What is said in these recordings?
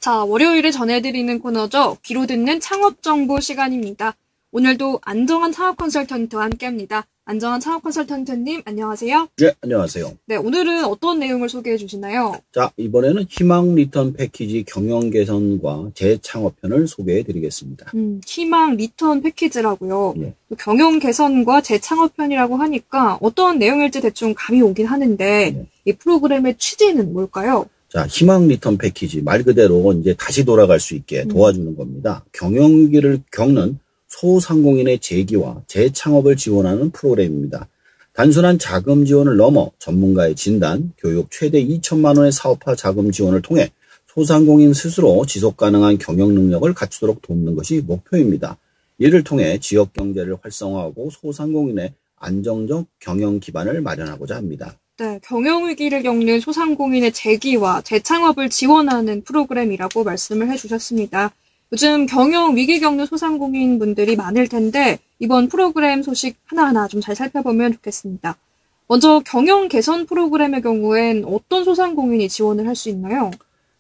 자, 월요일에 전해드리는 코너죠. 귀로 듣는 창업정보 시간입니다. 오늘도 안정환 창업 컨설턴트와 함께합니다. 안정환 창업 컨설턴트님, 안녕하세요. 네, 안녕하세요. 네, 오늘은 어떤 내용을 소개해 주시나요? 자, 이번에는 희망 리턴 패키지 경영 개선과 재창업편을 소개해 드리겠습니다. 희망 리턴 패키지라고요. 네. 경영 개선과 재창업편이라고 하니까 어떤 내용일지 대충 감이 오긴 하는데 네. 이 프로그램의 취지는 뭘까요? 자, 희망 리턴 패키지 말 그대로 이제 다시 돌아갈 수 있게 도와주는 겁니다. 경영 위기를 겪는 소상공인의 재기와 재창업을 지원하는 프로그램입니다. 단순한 자금 지원을 넘어 전문가의 진단, 교육 최대 2천만 원의 사업화 자금 지원을 통해 소상공인 스스로 지속 가능한 경영 능력을 갖추도록 돕는 것이 목표입니다. 이를 통해 지역 경제를 활성화하고 소상공인의 안정적 경영 기반을 마련하고자 합니다. 네, 경영 위기를 겪는 소상공인의 재기와 재창업을 지원하는 프로그램이라고 말씀을 해주셨습니다. 요즘 경영 위기 겪는 소상공인 분들이 많을 텐데 이번 프로그램 소식 하나하나 좀 잘 살펴보면 좋겠습니다. 먼저 경영 개선 프로그램의 경우엔 어떤 소상공인이 지원을 할 수 있나요?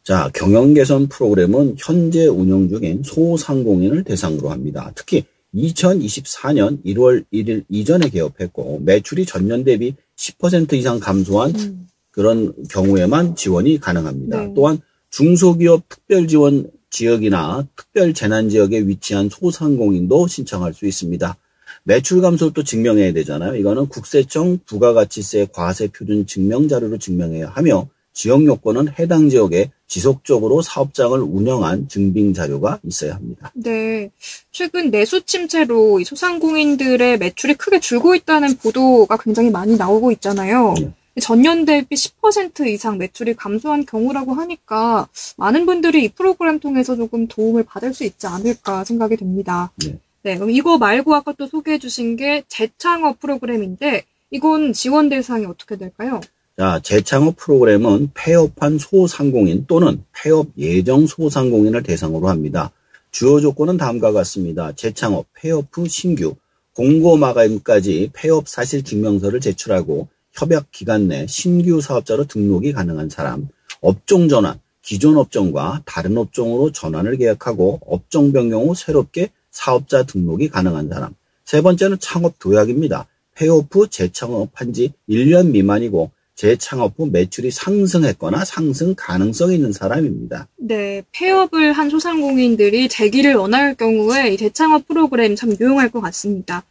자, 경영 개선 프로그램은 현재 운영 중인 소상공인을 대상으로 합니다. 특히 2024년 1월 1일 이전에 개업했고 매출이 전년 대비 10% 이상 감소한 그런 경우에만 지원이 가능합니다. 네. 또한 중소기업 특별지원 지역이나 특별재난지역에 위치한 소상공인도 신청할 수 있습니다. 매출 감소를 또 증명해야 되잖아요. 이거는 국세청 부가가치세 과세 표준 증명자료로 증명해야 하며 지역 요건은 해당 지역에 지속적으로 사업장을 운영한 증빙 자료가 있어야 합니다. 네, 최근 내수 침체로 이 소상공인들의 매출이 크게 줄고 있다는 보도가 굉장히 많이 나오고 있잖아요. 네. 전년 대비 10% 이상 매출이 감소한 경우라고 하니까 많은 분들이 이 프로그램 통해서 조금 도움을 받을 수 있지 않을까 생각이 됩니다. 네. 네, 그럼 이거 말고 아까 또 소개해 주신 게 재창업 프로그램인데 이건 지원 대상이 어떻게 될까요? 자, 재창업 프로그램은 폐업한 소상공인 또는 폐업 예정 소상공인을 대상으로 합니다. 주요 조건은 다음과 같습니다. 재창업, 폐업 후 신규, 공고 마감까지 폐업 사실 증명서를 제출하고 협약 기간 내 신규 사업자로 등록이 가능한 사람, 업종 전환, 기존 업종과 다른 업종으로 전환을 계약하고 업종 변경 후 새롭게 사업자 등록이 가능한 사람. 세 번째는 창업 도약입니다. 폐업 후 재창업한 지 1년 미만이고 재창업 후 매출이 상승했거나 상승 가능성이 있는 사람입니다. 네, 폐업을 한 소상공인들이 재기를 원할 경우에 이 재창업 프로그램 참 유용할 것 같습니다.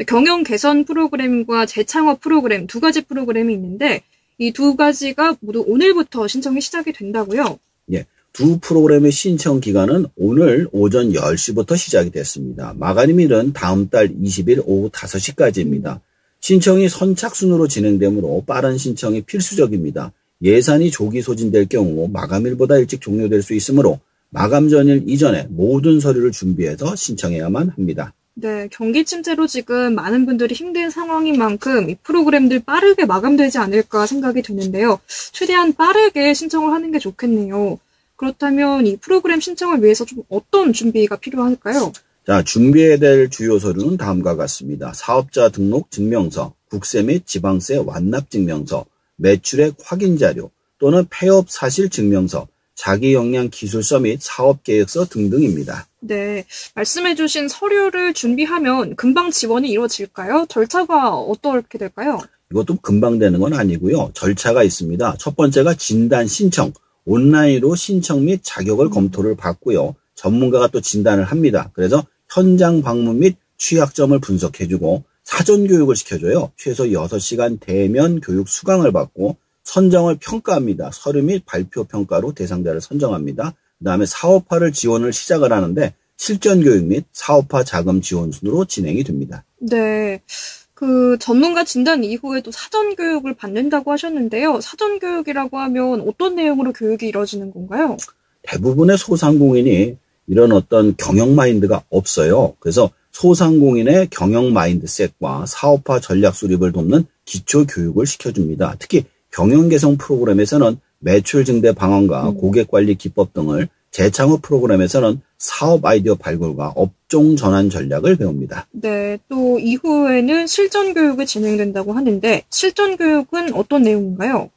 경영 개선 프로그램과 재창업 프로그램 두 가지 프로그램이 있는데 이 두 가지가 모두 오늘부터 신청이 시작이 된다고요? 예, 두 프로그램의 신청 기간은 오늘 오전 10시부터 시작이 됐습니다. 마감일은 다음 달 20일 오후 5시까지입니다. 신청이 선착순으로 진행되므로 빠른 신청이 필수적입니다. 예산이 조기 소진될 경우 마감일보다 일찍 종료될 수 있으므로 마감 전일 이전에 모든 서류를 준비해서 신청해야만 합니다. 네, 경기 침체로 지금 많은 분들이 힘든 상황인 만큼 이 프로그램들 빠르게 마감되지 않을까 생각이 드는데요. 최대한 빠르게 신청을 하는 게 좋겠네요. 그렇다면 이 프로그램 신청을 위해서 좀 어떤 준비가 필요할까요? 자, 준비해야 될 주요 서류는 다음과 같습니다. 사업자 등록 증명서, 국세 및 지방세 완납 증명서, 매출액 확인 자료 또는 폐업 사실 증명서, 자기 역량 기술서 및 사업 계획서 등등입니다. 네, 말씀해주신 서류를 준비하면 금방 지원이 이루어질까요? 절차가 어떻게 될까요? 이것도 금방 되는 건 아니고요. 절차가 있습니다. 첫 번째가 진단 신청, 온라인으로 신청 및 자격을 검토를 받고요. 전문가가 또 진단을 합니다. 그래서 현장 방문 및 취약점을 분석해주고 사전 교육을 시켜줘요. 최소 6시간 대면 교육 수강을 받고 선정을 평가합니다. 서류 및 발표 평가로 대상자를 선정합니다. 그 다음에 사업화를 지원을 시작을 하는데 실전 교육 및 사업화 자금 지원 순으로 진행이 됩니다. 네, 그 전문가 진단 이후에 또 사전 교육을 받는다고 하셨는데요. 사전 교육이라고 하면 어떤 내용으로 교육이 이루어지는 건가요? 대부분의 소상공인이 이런 어떤 경영 마인드가 없어요. 그래서 소상공인의 경영 마인드셋과 사업화 전략 수립을 돕는 기초 교육을 시켜줍니다. 특히 경영 개선 프로그램에서는 매출 증대 방안과 고객 관리 기법 등을, 재창업 프로그램에서는 사업 아이디어 발굴과 업종 전환 전략을 배웁니다. 네, 또 이후에는 실전 교육이 진행된다고 하는데 실전 교육은 어떤 내용인가요?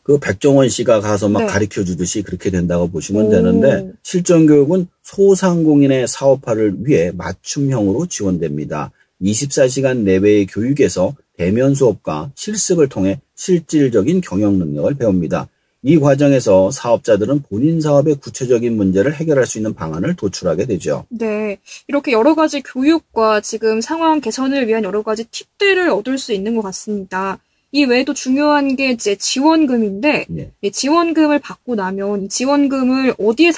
그 백종원 씨가 가서 막 네. 가르쳐 주듯이 그렇게 된다고 보시면 오. 되는데 실전 교육은 소상공인의 사업화를 위해 맞춤형으로 지원됩니다. 24시간 내외의 교육에서 대면 수업과 실습을 통해 실질적인 경영 능력을 배웁니다. 이 과정에서 사업자들은 본인 사업의 구체적인 문제를 해결할 수 있는 방안을 도출하게 되죠. 네. 이렇게 여러 가지 교육과 지금 상황 개선을 위한 여러 가지 팁들을 얻을 수 있는 것 같습니다. 이 외에도 중요한 게 이제 지원금인데, 네. 이 지원금을 받고 나면 이 지원금을 어디에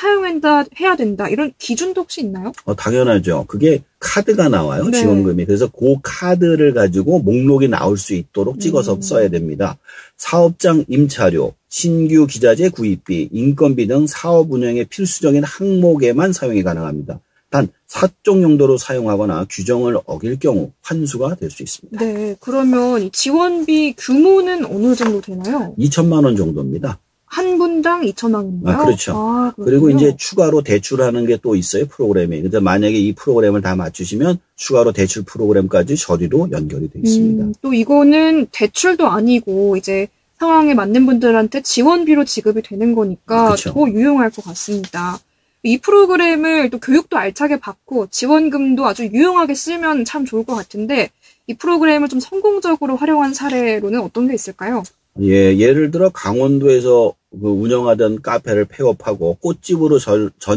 해야 된다, 이런 기준도 혹시 있나요? 당연하죠. 그게 카드가 나와요. 네. 지원금이. 그래서 그 카드를 가지고 목록이 나올 수 있도록 찍어서 써야 됩니다. 사업장 임차료, 신규 기자재 구입비, 인건비 등 사업 운영에 필수적인 항목에만 사용이 가능합니다. 단 사적 용도로 사용하거나 규정을 어길 경우 환수가 될 수 있습니다. 네. 그러면 이 지원비 규모는 어느 정도 되나요? 2천만 원 정도입니다. 한 분당 2천만 원인가요? 그렇죠. 그렇군요. 그리고 이제 추가로 대출하는 게 또 있어요, 프로그램이. 근데 만약에 이 프로그램을 다 맞추시면 추가로 대출 프로그램까지 저리로 연결이 되어 있습니다. 또 이거는 대출도 아니고 이제 상황에 맞는 분들한테 지원비로 지급이 되는 거니까 그렇죠. 더 유용할 것 같습니다. 이 프로그램을 또 교육도 알차게 받고 지원금도 아주 유용하게 쓰면 참 좋을 것 같은데 이 프로그램을 좀 성공적으로 활용한 사례로는 어떤 게 있을까요? 예, 예를 들어 강원도에서 운영하던 카페를 폐업하고 꽃집으로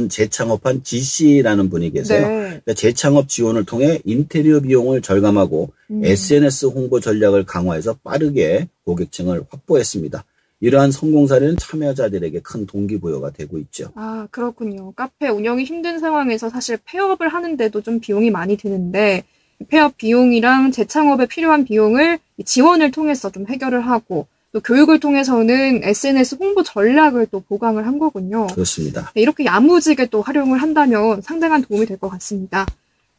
재창업한 지씨라는 분이 계세요. 네. 그러니까 재창업 지원을 통해 인테리어 비용을 절감하고 SNS 홍보 전략을 강화해서 빠르게 고객층을 확보했습니다. 이러한 성공 사례는 참여자들에게 큰 동기부여가 되고 있죠. 아, 그렇군요. 카페 운영이 힘든 상황에서 사실 폐업을 하는데도 좀 비용이 많이 드는데 폐업 비용이랑 재창업에 필요한 비용을 지원을 통해서 좀 해결을 하고 또 교육을 통해서는 SNS 홍보 전략을 또 보강을 한 거군요. 그렇습니다. 네, 이렇게 야무지게 또 활용을 한다면 상당한 도움이 될 것 같습니다.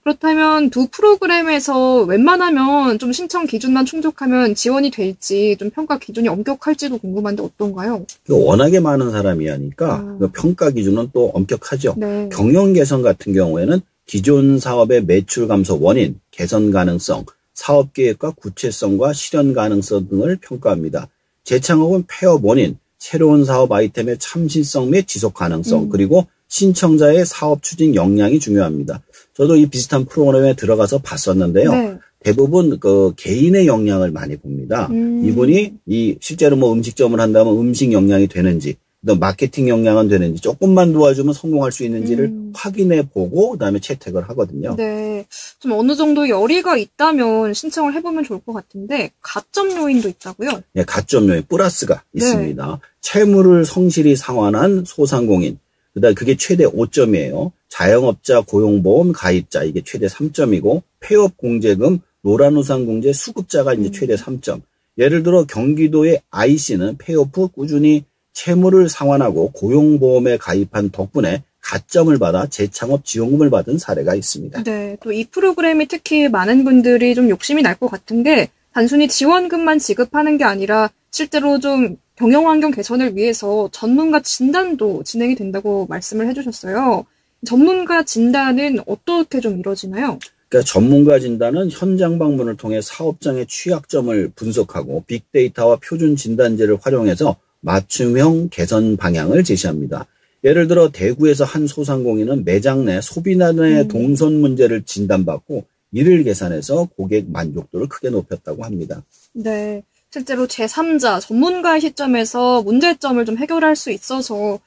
그렇다면 두 프로그램에서 웬만하면 좀 신청 기준만 충족하면 지원이 될지 좀 평가 기준이 엄격할지도 궁금한데 어떤가요? 워낙에 많은 사람이 하니까 그 평가 기준은 또 엄격하죠. 네. 경영 개선 같은 경우에는 기존 사업의 매출 감소 원인, 개선 가능성, 사업 계획과 구체성과 실현 가능성 등을 평가합니다. 재창업은 폐업 원인, 새로운 사업 아이템의 참신성 및 지속 가능성, 그리고 신청자의 사업 추진 역량이 중요합니다. 저도 이 비슷한 프로그램에 들어가서 봤었는데요. 네. 대부분 그 개인의 역량을 많이 봅니다. 이분이 실제로 뭐 음식점을 한다면 음식 역량이 되는지, 또 마케팅 역량은 되는지 조금만 도와주면 성공할 수 있는지를 확인해 보고 그다음에 채택을 하거든요. 네. 좀 어느 정도 열의가 있다면 신청을 해보면 좋을 것 같은데 가점 요인도 있다고요? 네, 가점 요인 플러스가 있습니다. 채무를 성실히 상환한 소상공인. 그다음 그게 최대 5점이에요. 자영업자 고용보험 가입자 이게 최대 3점이고 폐업 공제금 노란우산 공제 수급자가 이제 최대 3점. 예를 들어 경기도의 I씨는 폐업 후 꾸준히 채무를 상환하고 고용보험에 가입한 덕분에 가점을 받아 재창업 지원금을 받은 사례가 있습니다. 네, 또 이 프로그램이 특히 많은 분들이 좀 욕심이 날 것 같은 게 단순히 지원금만 지급하는 게 아니라 실제로 좀 경영 환경 개선을 위해서 전문가 진단도 진행이 된다고 말씀을 해주셨어요. 전문가 진단은 어떻게 좀 이루어지나요? 그러니까 전문가 진단은 현장 방문을 통해 사업장의 취약점을 분석하고 빅데이터와 표준 진단제를 활용해서 맞춤형 개선 방향을 제시합니다. 예를 들어 대구에서 한 소상공인은 매장 내 소비난의 동선 문제를 진단받고 이를 계산해서 고객 만족도를 크게 높였다고 합니다. 네, 실제로 제3자 전문가의 시점에서 문제점을 좀 해결할 수 있어서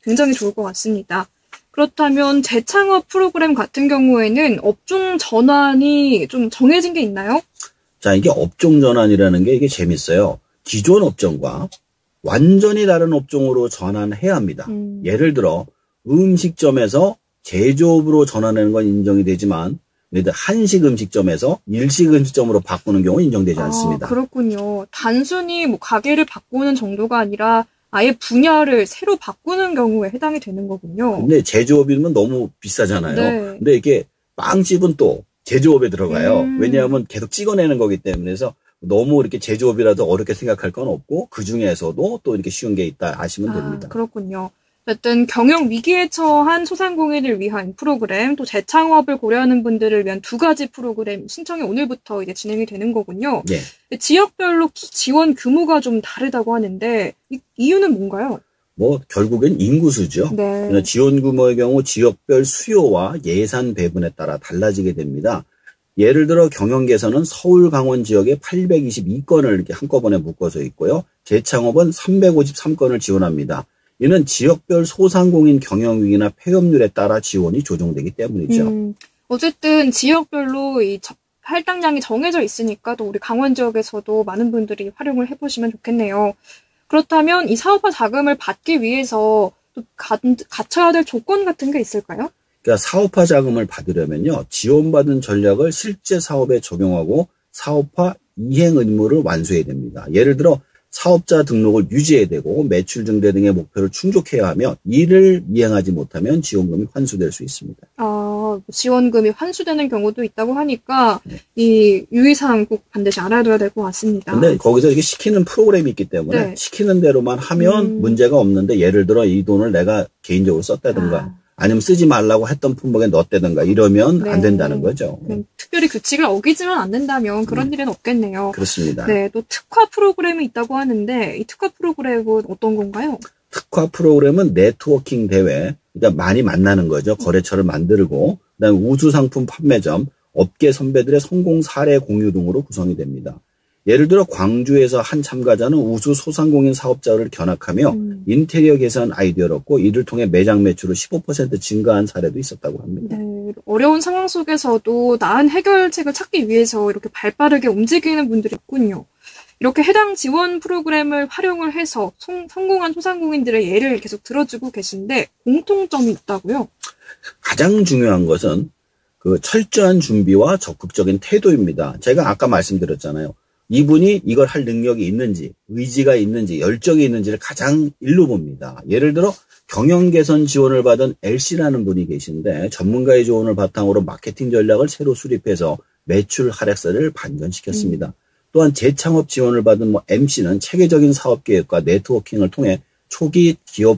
굉장히 좋을 것 같습니다. 그렇다면 재창업 프로그램 같은 경우에는 업종 전환이 좀 정해진 게 있나요? 자, 이게 업종 전환이라는 게 이게 재밌어요. 기존 업종과 완전히 다른 업종으로 전환해야 합니다. 예를 들어 음식점에서 제조업으로 전환하는 건 인정이 되지만 한식 음식점에서 일식 음식점으로 바꾸는 경우는 인정되지 않습니다. 그렇군요. 단순히 뭐 가게를 바꾸는 정도가 아니라 아예 분야를 새로 바꾸는 경우에 해당이 되는 거군요. 근데 제조업이면 너무 비싸잖아요. 네. 근데 이게 빵집은 또 제조업에 들어가요. 왜냐하면 계속 찍어내는 거기 때문에. 그래서 너무 이렇게 제조업이라도 어렵게 생각할 건 없고 그 중에서도 또 이렇게 쉬운 게 있다 아시면 됩니다. 그렇군요. 어쨌든 경영 위기에 처한 소상공인을 위한 프로그램, 또 재창업을 고려하는 분들을 위한 두 가지 프로그램 신청이 오늘부터 이제 진행이 되는 거군요. 네. 지역별로 지원 규모가 좀 다르다고 하는데 이유는 뭔가요? 결국엔 인구수죠. 네. 지원 규모의 경우 지역별 수요와 예산 배분에 따라 달라지게 됩니다. 예를 들어 경영 개선은 서울, 강원 지역에 822건을 이렇게 한꺼번에 묶어서 있고요. 재창업은 353건을 지원합니다. 이는 지역별 소상공인 경영 위기나 폐업률에 따라 지원이 조정되기 때문이죠. 어쨌든 지역별로 이 할당량이 정해져 있으니까 또 우리 강원 지역에서도 많은 분들이 활용을 해보시면 좋겠네요. 그렇다면 이 사업화 자금을 받기 위해서 또 갖춰야 될 조건 같은 게 있을까요? 그러니까 사업화 자금을 받으려면요, 지원받은 전략을 실제 사업에 적용하고 사업화 이행 의무를 완수해야 됩니다. 예를 들어 사업자 등록을 유지해야 되고 매출 증대 등의 목표를 충족해야 하며 이를 이행하지 못하면 지원금이 환수될 수 있습니다. 지원금이 환수되는 경우도 있다고 하니까 이 유의사항 꼭 반드시 알아둬야 될 것 같습니다. 근데 거기서 이렇게 시키는 프로그램이 있기 때문에 네. 시키는 대로만 하면 문제가 없는데, 예를 들어 이 돈을 내가 개인적으로 썼다든가 아니면 쓰지 말라고 했던 품목에 넣었다든가 이러면 안 된다는 거죠. 특별히 규칙을 어기지만 안 된다면 그런 일은 없겠네요. 그렇습니다. 네, 또 특화 프로그램이 있다고 하는데 이 특화 프로그램은 어떤 건가요? 특화 프로그램은 네트워킹 대회, 그러니까 많이 만나는 거죠. 거래처를 만들고, 그다음에 우수 상품 판매점, 업계 선배들의 성공 사례 공유 등으로 구성이 됩니다. 예를 들어 광주에서 한 참가자는 우수 소상공인 사업자를 견학하며 인테리어 개선 아이디어를 얻고 이를 통해 매장 매출을 15% 증가한 사례도 있었다고 합니다. 네, 어려운 상황 속에서도 나은 해결책을 찾기 위해서 이렇게 발빠르게 움직이는 분들이 있군요. 이렇게 해당 지원 프로그램을 활용을 해서 성공한 소상공인들의 예를 계속 들어주고 계신데 공통점이 있다고요? 가장 중요한 것은 그 철저한 준비와 적극적인 태도입니다. 제가 아까 말씀드렸잖아요. 이분이 이걸 할 능력이 있는지, 의지가 있는지, 열정이 있는지를 가장 일로 봅니다. 예를 들어 경영 개선 지원을 받은 L씨라는 분이 계신데 전문가의 조언을 바탕으로 마케팅 전략을 새로 수립해서 매출 하락세를 반전시켰습니다. 또한 재창업 지원을 받은 MC는 체계적인 사업 계획과 네트워킹을 통해 초기 비용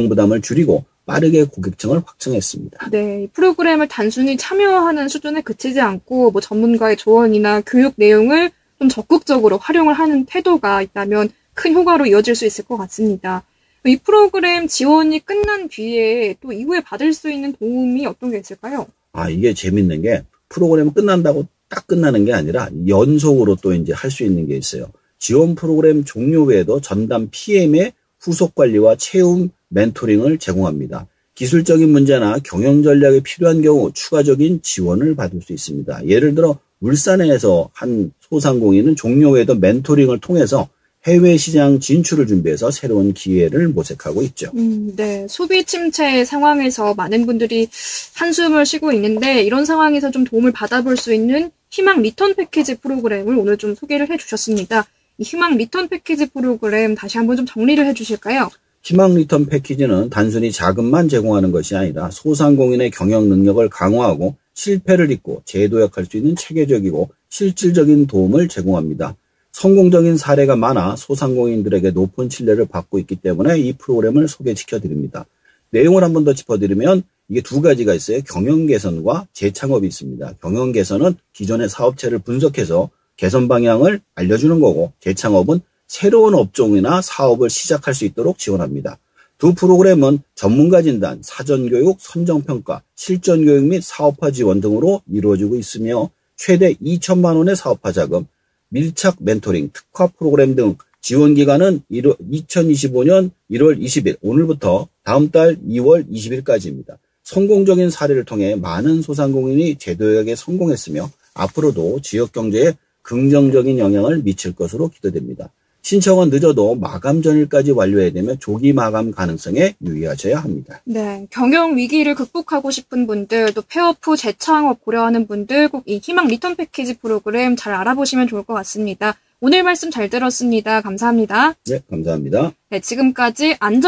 부담을 줄이고 빠르게 고객층을 확충했습니다. 네, 이 프로그램을 단순히 참여하는 수준에 그치지 않고 전문가의 조언이나 교육 내용을 좀 적극적으로 활용을 하는 태도가 있다면 큰 효과로 이어질 수 있을 것 같습니다. 이 프로그램 지원이 끝난 뒤에 또 이후에 받을 수 있는 도움이 어떤 게 있을까요? 이게 재밌는 게 프로그램이 끝난다고 딱 끝나는 게 아니라 연속으로 또 이제 할 수 있는 게 있어요. 지원 프로그램 종료 외에도 전담 PM의 후속 관리와 채움 멘토링을 제공합니다. 기술적인 문제나 경영 전략이 필요한 경우 추가적인 지원을 받을 수 있습니다. 예를 들어 울산에서 한 소상공인은 종료 외에도 멘토링을 통해서 해외 시장 진출을 준비해서 새로운 기회를 모색하고 있죠. 네, 소비 침체 상황에서 많은 분들이 한숨을 쉬고 있는데 이런 상황에서 좀 도움을 받아볼 수 있는 희망 리턴 패키지 프로그램을 오늘 좀 소개를 해주셨습니다. 이 희망 리턴 패키지 프로그램 다시 한번 좀 정리를 해주실까요? 희망 리턴 패키지는 단순히 자금만 제공하는 것이 아니라 소상공인의 경영 능력을 강화하고 실패를 딛고 재도약할 수 있는 체계적이고 실질적인 도움을 제공합니다. 성공적인 사례가 많아 소상공인들에게 높은 신뢰를 받고 있기 때문에 이 프로그램을 소개시켜드립니다. 내용을 한 번 더 짚어드리면 이게 두 가지가 있어요. 경영 개선과 재창업이 있습니다. 경영 개선은 기존의 사업체를 분석해서 개선 방향을 알려주는 거고, 재창업은 새로운 업종이나 사업을 시작할 수 있도록 지원합니다. 두 프로그램은 전문가 진단, 사전교육, 선정평가, 실전교육 및 사업화 지원 등으로 이루어지고 있으며 최대 2천만 원의 사업화 자금, 밀착 멘토링, 특화 프로그램 등 지원 기간은 2025년 1월 20일, 오늘부터 다음 달 2월 20일까지입니다. 성공적인 사례를 통해 많은 소상공인이 재도약에 성공했으며 앞으로도 지역 경제에 긍정적인 영향을 미칠 것으로 기대됩니다. 신청은 늦어도 마감 전일까지 완료해야 되며 조기 마감 가능성에 유의하셔야 합니다. 네, 경영 위기를 극복하고 싶은 분들, 또 폐업 후 재창업 고려하는 분들 꼭 이 희망 리턴 패키지 프로그램 잘 알아보시면 좋을 것 같습니다. 오늘 말씀 잘 들었습니다. 감사합니다. 네, 감사합니다. 네, 지금까지 안정환